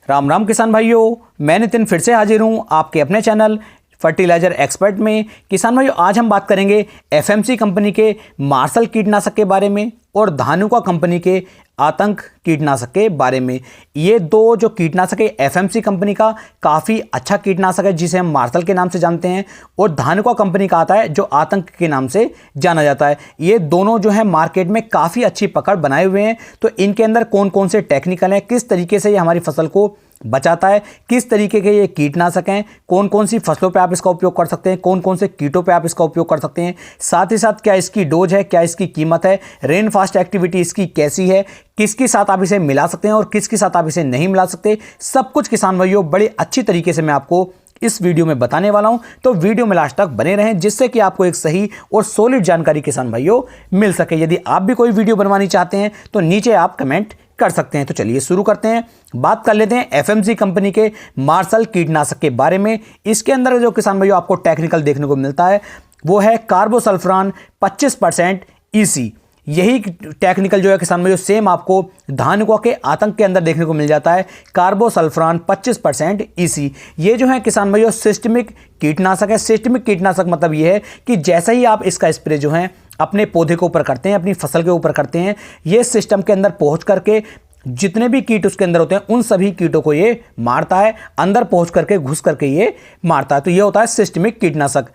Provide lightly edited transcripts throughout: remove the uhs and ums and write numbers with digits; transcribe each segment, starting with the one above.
राम राम किसान भाइयों, मैं नितिन फिर से हाजिर हूँ आपके अपने चैनल फर्टिलाइजर एक्सपर्ट में। किसान भाइयों, आज हम बात करेंगे एफएमसी कंपनी के मार्शल कीटनाशक के बारे में और धानुका कंपनी के आतंक कीटनाशक के बारे में। ये दो जो कीटनाशक है, एफएमसी कंपनी का काफ़ी अच्छा कीटनाशक है जिसे हम मार्शल के नाम से जानते हैं, और धानुका कंपनी का आता है जो आतंक के नाम से जाना जाता है। ये दोनों जो है मार्केट में काफ़ी अच्छी पकड़ बनाए हुए हैं। तो इनके अंदर कौन कौन से टेक्निकल हैं, किस तरीके से ये हमारी फसल को बचाता है, किस तरीके के ये कीटनाशक हैं, कौन कौन सी फसलों पे आप इसका उपयोग कर सकते हैं, कौन कौन से कीटों पे आप इसका उपयोग कर सकते हैं, साथ ही साथ क्या इसकी डोज है, क्या इसकी कीमत है, रेन फास्ट एक्टिविटी इसकी कैसी है, किसके साथ आप इसे मिला सकते हैं और किसके साथ आप इसे नहीं मिला सकते, सब कुछ किसान भाइयों बड़े अच्छी तरीके से मैं आपको इस वीडियो में बताने वाला हूं। तो वीडियो में लास्ट तक बने रहें जिससे कि आपको एक सही और सॉलिड जानकारी किसान भाइयों मिल सके। यदि आप भी कोई वीडियो बनवानी चाहते हैं तो नीचे आप कमेंट कर सकते हैं। तो चलिए शुरू करते हैं, बात कर लेते हैं एफएमसी कंपनी के मार्शल कीटनाशक के बारे में। इसके अंदर जो किसान भाइयों आपको टेक्निकल देखने को मिलता है वो है कार्बोसल्फरान 25% ईसी। यही टेक्निकल जो है किसान भाइयों सेम आपको धानुका के आतंक के अंदर देखने को मिल जाता है, कार्बोसल्फरान 25% ईसी। ये जो है किसान भाइयों सिस्टमिक कीटनाशक है। सिस्टमिक कीटनाशक मतलब ये है कि जैसे ही आप इसका स्प्रे जो है अपने पौधे के ऊपर करते हैं, अपनी फसल के ऊपर करते हैं, ये सिस्टम के अंदर पहुंच करके जितने भी कीट उसके अंदर होते हैं उन सभी कीटों को ये मारता है, अंदर पहुंच करके घुस करके ये मारता है। तो ये होता है सिस्टमिक कीटनाशक।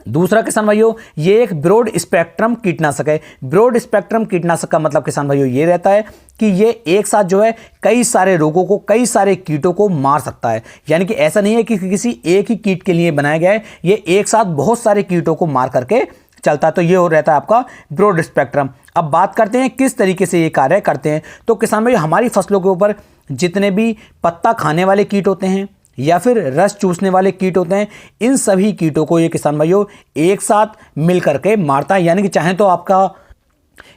दूसरा किसान भाइयों, ये एक ब्रॉड स्पेक्ट्रम कीटनाशक है। ब्रॉड स्पेक्ट्रम कीटनाशक का मतलब किसान भाइयों ये रहता है कि ये एक साथ जो है कई सारे रोगों को, कई सारे कीटों को मार सकता है। यानी कि ऐसा नहीं है कि किसी एक ही कीट के लिए बनाया गया है, ये एक साथ बहुत सारे कीटों को मार करके चलता है। तो ये हो रहता है आपका ब्रॉड स्पेक्ट्रम। अब बात करते हैं किस तरीके से ये कार्य करते हैं। तो किसान भाई, हमारी फसलों के ऊपर जितने भी पत्ता खाने वाले कीट होते हैं या फिर रस चूसने वाले कीट होते हैं, इन सभी कीटों को ये किसान भाइयों एक साथ मिल करके मारता है। यानी कि चाहे तो आपका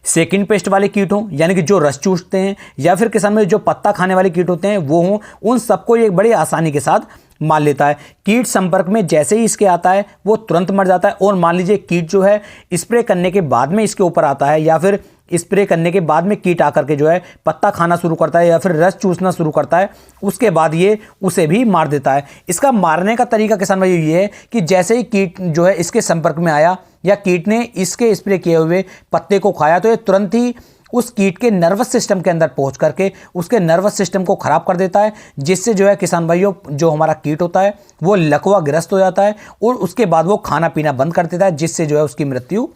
सेकंड पेस्ट वाले कीट हों, यानी कि जो रस चूसते हैं, या फिर किसान भाई जो पत्ता खाने वाले कीट होते हैं वो हों, उन सबको ये बड़ी आसानी के साथ मार लेता है। कीट संपर्क में जैसे ही इसके आता है वो तुरंत मर जाता है। और मान लीजिए कीट जो है स्प्रे करने के बाद में इसके ऊपर आता है, या फिर स्प्रे करने के बाद में कीट आकर के जो है पत्ता खाना शुरू करता है या फिर रस चूसना शुरू करता है, उसके बाद ये उसे भी मार देता है। इसका मारने का तरीका किसान भाई ये है कि जैसे ही कीट जो है इसके संपर्क में आया या कीट ने इसके स्प्रे किए हुए पत्ते को खाया, तो ये तुरंत ही उस कीट के नर्वस सिस्टम के अंदर पहुंच करके उसके नर्वस सिस्टम को खराब कर देता है, जिससे जो है किसान भाइयों जो हमारा कीट होता है वो लकवा ग्रस्त हो जाता है और उसके बाद वो खाना पीना बंद कर देता है, जिससे जो है उसकी मृत्यु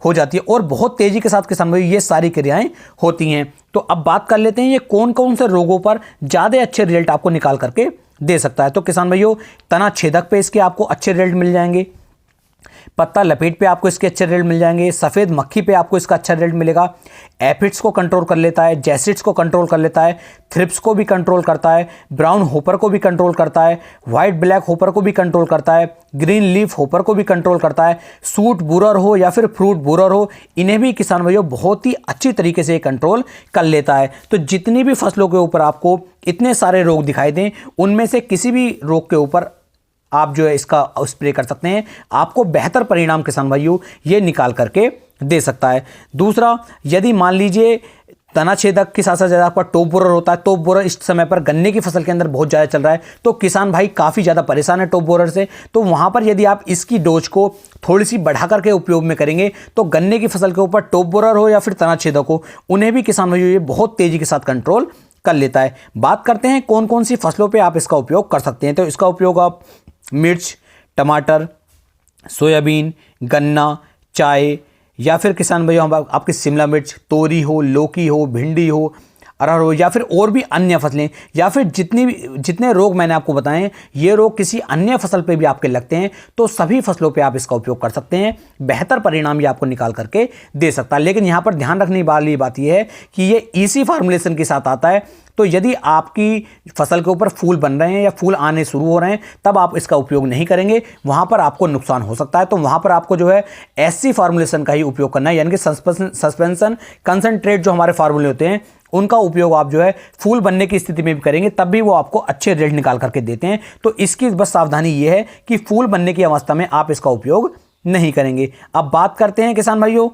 हो जाती है। और बहुत तेजी के साथ किसान भाइयों ये सारी क्रियाएं होती हैं। तो अब बात कर लेते हैं ये कौन कौन से रोगों पर ज़्यादा अच्छे रिजल्ट आपको निकाल करके दे सकता है। तो किसान भाइयों, तना छेदक पे इसके आपको अच्छे रिजल्ट मिल जाएंगे, पत्ता लपेट पे आपको इसके अच्छे रिजल्ट मिल जाएंगे, सफ़ेद मक्खी पे आपको इसका अच्छा रिजल्ट मिलेगा, एफिड्स को कंट्रोल कर लेता है, जैसिड्स को कंट्रोल कर लेता है, थ्रिप्स को भी कंट्रोल करता है, ब्राउन होपर को भी कंट्रोल करता है, वाइट ब्लैक होपर को भी कंट्रोल करता है, ग्रीन लीफ होपर को भी कंट्रोल करता है, सूट बुरर हो या फिर फ्रूट बुरर हो, इन्हें भी किसान भाइयों बहुत ही अच्छी तरीके से कंट्रोल कर लेता है। तो जितनी भी फसलों के ऊपर आपको इतने सारे रोग दिखाई दें, उनमें से किसी भी रोग के ऊपर आप जो है इसका स्प्रे कर सकते हैं, आपको बेहतर परिणाम किसान भाइयों ये निकाल करके दे सकता है। दूसरा, यदि मान लीजिए तना छेदक के साथ साथ ज़्यादा आपका टॉप बोरर होता है, टॉप बोरर इस समय पर गन्ने की फसल के अंदर बहुत ज़्यादा चल रहा है, तो किसान भाई काफ़ी ज़्यादा परेशान है टॉप बोरर से। तो वहाँ पर यदि आप इसकी डोज को थोड़ी सी बढ़ा करके उपयोग में करेंगे तो गन्ने की फसल के ऊपर टॉप बोरर हो या फिर तना छेदक हो, उन्हें भी किसान भाइयों ये बहुत तेज़ी के साथ कंट्रोल कर लेता है। बात करते हैं कौन कौन सी फसलों पर आप इसका उपयोग कर सकते हैं। तो इसका उपयोग आप मिर्च, टमाटर, सोयाबीन, गन्ना, चाय, या फिर किसान भाइयों हम आपकी शिमला मिर्च, तोरी हो, लौकी हो, भिंडी हो, अरहर हो, या फिर और भी अन्य फसलें, या फिर जितने रोग मैंने आपको बताएं ये रोग किसी अन्य फसल पे भी आपके लगते हैं, तो सभी फसलों पे आप इसका उपयोग कर सकते हैं। बेहतर परिणाम ये आपको निकाल करके दे सकता है। लेकिन यहाँ पर ध्यान रखने वाली बात यह है कि ये ईसी फार्मूलेशन के साथ आता है। तो यदि आपकी फसल के ऊपर फूल बन रहे हैं या फूल आने शुरू हो रहे हैं तब आप इसका उपयोग नहीं करेंगे, वहाँ पर आपको नुकसान हो सकता है। तो वहाँ पर आपको जो है एससी फार्मूलेशन का ही उपयोग करना है, यानी कि सस्पेंशन कंसंट्रेट जो हमारे फार्मूले होते हैं उनका उपयोग आप जो है फूल बनने की स्थिति में भी करेंगे, तब भी वो आपको अच्छे रिजल्ट निकाल करके देते हैं। तो इसकी बस सावधानी ये है कि फूल बनने की अवस्था में आप इसका उपयोग नहीं करेंगे। अब बात करते हैं किसान भाइयों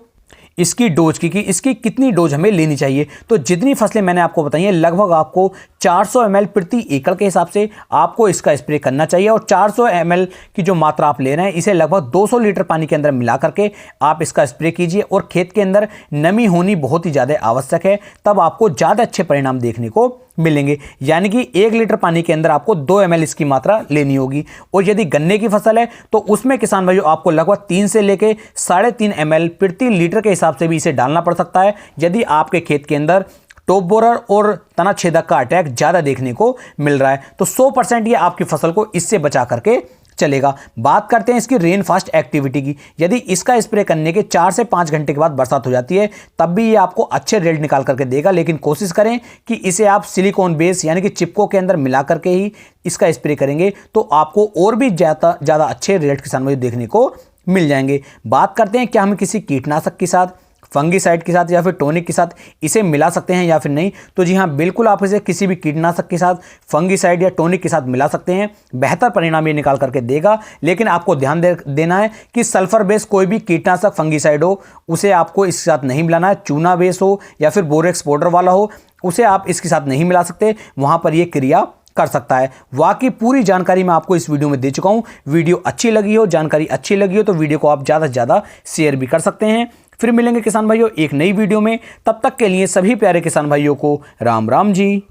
इसकी डोज की कि इसकी कितनी डोज हमें लेनी चाहिए। तो जितनी फसलें मैंने आपको बताई हैं लगभग आपको 400 ml प्रति एकड़ के हिसाब से आपको इसका स्प्रे करना चाहिए। और 400 ml की जो मात्रा आप ले रहे हैं इसे लगभग 200 लीटर पानी के अंदर मिला करके आप इसका स्प्रे कीजिए। और खेत के अंदर नमी होनी बहुत ही ज़्यादा आवश्यक है, तब आपको ज़्यादा अच्छे परिणाम देखने को मिलेंगे। यानी कि 1 लीटर पानी के अंदर आपको 2 ml इसकी मात्रा लेनी होगी। और यदि गन्ने की फसल है तो उसमें किसान भाइयों आपको लगभग 3 से लेके 3.5 ml प्रति लीटर के हिसाब से भी इसे डालना पड़ सकता है, यदि आपके खेत के अंदर टॉप बोरर और तना छेदक का अटैक ज़्यादा देखने को मिल रहा है। तो 100% ये आपकी फसल को इससे बचा करके चलेगा। बात करते हैं इसकी रेन फास्ट एक्टिविटी की। यदि इसका स्प्रे करने के 4 से 5 घंटे के बाद बरसात हो जाती है तब भी ये आपको अच्छे रिजल्ट निकाल करके देगा, लेकिन कोशिश करें कि इसे आप सिलिकॉन बेस यानी कि चिपको के अंदर मिला करके ही इसका स्प्रे करेंगे तो आपको और भी ज़्यादा अच्छे रिजल्ट किसान भाई देखने को मिल जाएंगे। बात करते हैं क्या हम किसी कीटनाशक के साथ, फंगीसाइड के साथ या फिर टॉनिक के साथ इसे मिला सकते हैं या फिर नहीं। तो जी हाँ, बिल्कुल आप इसे किसी भी कीटनाशक के साथ, फंगीसाइड या टॉनिक के साथ मिला सकते हैं, बेहतर परिणाम ये निकाल करके देगा। लेकिन आपको ध्यान देना है कि सल्फर बेस कोई भी कीटनाशक फंगीसाइड हो उसे आपको इसके साथ नहीं मिलाना है। चूना बेस हो या फिर बोरेक्स पाउडर वाला हो उसे आप इसके साथ नहीं मिला सकते, वहाँ पर यह क्रिया कर सकता है। वाकई पूरी जानकारी मैं आपको इस वीडियो में दे चुका हूं। वीडियो अच्छी लगी हो, जानकारी अच्छी लगी हो तो वीडियो को आप ज़्यादा से ज़्यादा शेयर भी कर सकते हैं। फिर मिलेंगे किसान भाइयों एक नई वीडियो में, तब तक के लिए सभी प्यारे किसान भाइयों को राम राम जी।